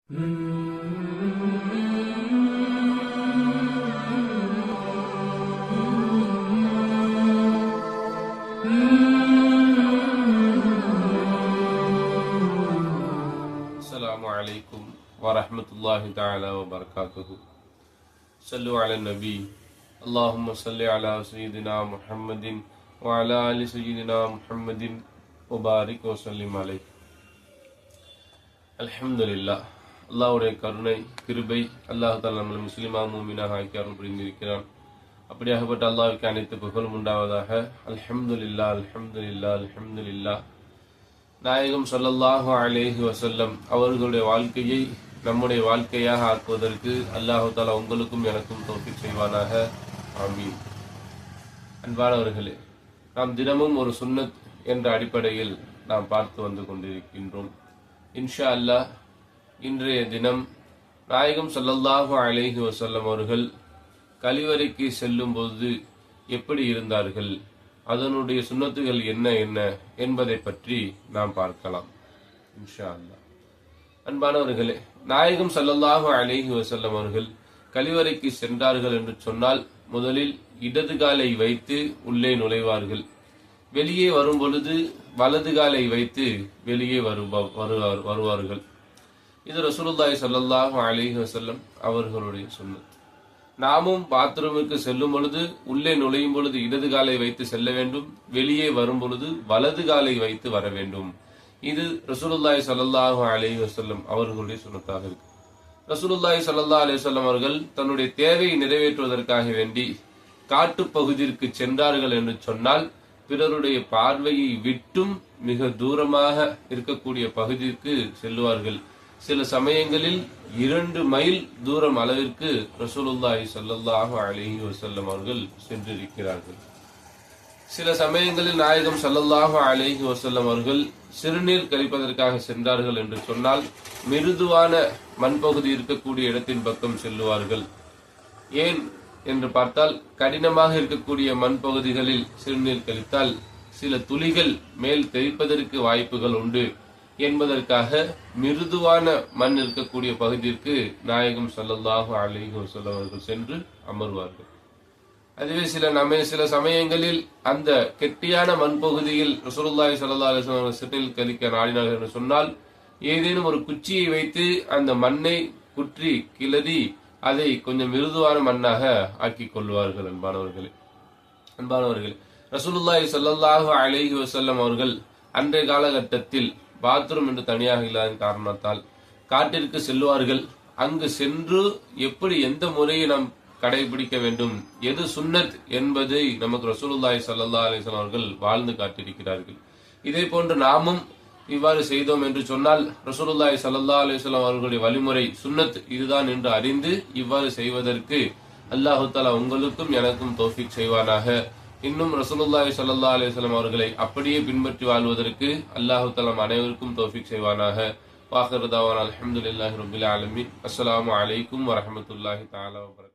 السلام عليكم ورحمة الله تعالى وبركاته. صلوا على النبي. اللهم صل على سيدنا محمد وعلى آل سيدنا محمد وبارك وسلم عليه. அல்ஹம்துலில்லாஹ். அல்லாஹ்வுடைய கருணை கிருபை, அல்லாஹ் தஆலா நம்மை முஸ்லிமா மூமினாக ஆக்கி அருள் புரிந்திருக்கிறான். அப்படியாகப்பட்ட அல்லாஹ்வுக்கு அனைத்து புகழும் உண்டாவதாக. அல்ஹம்துலில்லாஹ் அல்ஹம்துலில்லாஹ் அல்ஹம்துலில்லாஹ். நாயகம் ஸல்லல்லாஹு அலைஹி வஸல்லம் அவர்களுடைய வாழ்க்கையை நம்முடைய வாழ்க்கையாக ஆக்குவதற்கு அல்லாஹ் தஆலா உங்களுக்கும் எனக்கும் தௌஃபீக் செய்வானாக. ஆமீன். அன்பானவர்களே, நாம் தினமும் ஒரு சுன்னத் என்ற அடிப்படையில் நாம் பார்த்து வந்து கொண்டிருக்கின்றோம். இன்ஷா அல்லாஹ் இன்றைய தினம் நாயகம் ஸல்லல்லாஹு அலைஹி வஸல்லம் அவர்கள் கழிவறைக்கு செல்லும் போது எப்படி இருந்தார்கள், அதனுடைய சுன்னத்துகள் என்ன என்ன என்பதை பற்றி நாம் பார்க்கலாம் இன்ஷா அல்லாஹ். அன்பானவர்களே, நாயகம் ஸல்லல்லாஹு அலைஹி வஸல்லம் அவர்கள் கழிவறைக்கு சென்றார்கள் என்று சொன்னால் முதலில் இடது காலை வைத்து உள்ளே நுழைவார்கள். வெளியே வரும் பொழுது வலது காலை வைத்து வெளியே வருவார்கள். இது ரசூலுல்லாஹி ஸல்லல்லாஹு அலைஹி வஸல்லம் அவர்களுடைய சுன்னத். நாமும் பாத்ரூமுக்கு செல்லும் பொழுது உள்ளே நுழையும் பொழுது இடது காலை வைத்து செல்ல வேண்டும், வெளியே வரும் பொழுது வலது காலை வைத்து வர வேண்டும். இது ரசூலுல்லாஹி ஸல்லல்லாஹு அலைஹி வஸல்லம் அவர்களுடைய சுன்னத்தாக இருக்கு. ரசூலுல்லாஹி ஸல்லல்லாஹு அலைஹி வஸல்லம் அவர்கள் தன்னுடைய தேவையை நிறைவேற்றுவதற்காக வேண்டி காட்டு பகுதிக்கு சென்றார்கள் என்று சொன்னால் பிறருடைய பார்வையை விட்டும் மிக தூரமாக இருக்கக்கூடிய பகுதிக்கு செல்வார்கள். சில சமயங்களில் 2 மைல் தூரம் அளவிற்கு ரசூலுல்லாஹி ஸல்லல்லாஹு அலைஹி வஸல்லம் அவர்கள் சென்றிருக்கிறார்கள். சில சமயங்களில் நாயகம் ஸல்லல்லாஹு அலைஹி வஸல்லம் அவர்கள் சிறுநீர் கழிப்பதற்காக சென்றார்கள் என்று சொன்னால் மிருதுவான மண்பகுதி இருக்கக்கூடிய இடத்தின் பக்கம் செல்லுவார்கள். ஏன் என்று பார்த்தால், கடினமாக இருக்கக்கூடிய மண் பகுதிகளில் சிறுநீர் கழித்தால் சில துளிகள் மேல் தெரிப்பதற்கு வாய்ப்புகள் உண்டு என்பதற்காக மிருதுவான மண் இருக்கக்கூடிய பகுதிக்கு நாயகம் ஸல்லல்லாஹு அலைஹி வஸல்லம் அவர்கள் சென்று அமர்வார்கள். அதுவே சில சமயங்களில் அந்த கெட்டியான மண் பகுதியில் ரசூலுல்லாஹி ஸல்லல்லாஹு அலைஹி வஸல்லம் சிறுநீர் கழிக்க நாடினார்கள் என்று சொன்னால் ஏதேனும் ஒரு குச்சியை வைத்து அந்த மண்ணை குற்றி கிளறி அதை கொஞ்சம் மிருதுவான மண்ணாக ஆக்கிக் கொள்வார்கள். அன்பானவர்களே, ரசூலுல்லாஹி ஸல்லல்லாஹு அலைஹி வஸல்லம் அவர்கள் அன்றைய காலகட்டத்தில் பாத்ரூம் என்று தனியாக இல்லாத காரணத்தால் காட்டிற்கு செல்வார்கள். அங்கு சென்று எப்படி எந்த முறையை நாம் கடைபிடிக்க வேண்டும், எது சுன்னத் என்பதை நமக்கு ரசூலுல்லாஹி ஸல்லல்லாஹு அலைஹி வஸல்லம் அவர்கள் வாழ்ந்து காட்டியிருக்கிறார்கள். இதே போன்று நாமும் இவ்வாறு செய்தோம் என்று சொன்னால் ரசூலுல்லாஹி ஸல்லல்லாஹு அலைஹி வஸல்லம் அவர்களுடைய வழிமுறை சுன்னத் இதுதான் என்று அறிந்து இவ்வாறு செய்வதற்கு அல்லாஹ் தஆலா உங்களுக்கும் எனக்கும் தௌஃபீக் செய்வானாக. இன்னும் ரசூலுல்லாஹி ஸல்லல்லாஹு அலைஹி வஸல்லம் அவர்களை அப்படியே பின்பற்றி வாழ்வதற்கு அல்லாஹ் தஆலா அனைவருக்கும் தௌஃபீக் செய்வானாக. வாஹிரு தஅவானா அல்ஹம்துலில்லாஹி ரப்பில் ஆலமீன். அஸ்ஸலாமு அலைக்கும் வரஹ்மத்துல்லாஹி தஆலா வபரகாத்துஹு.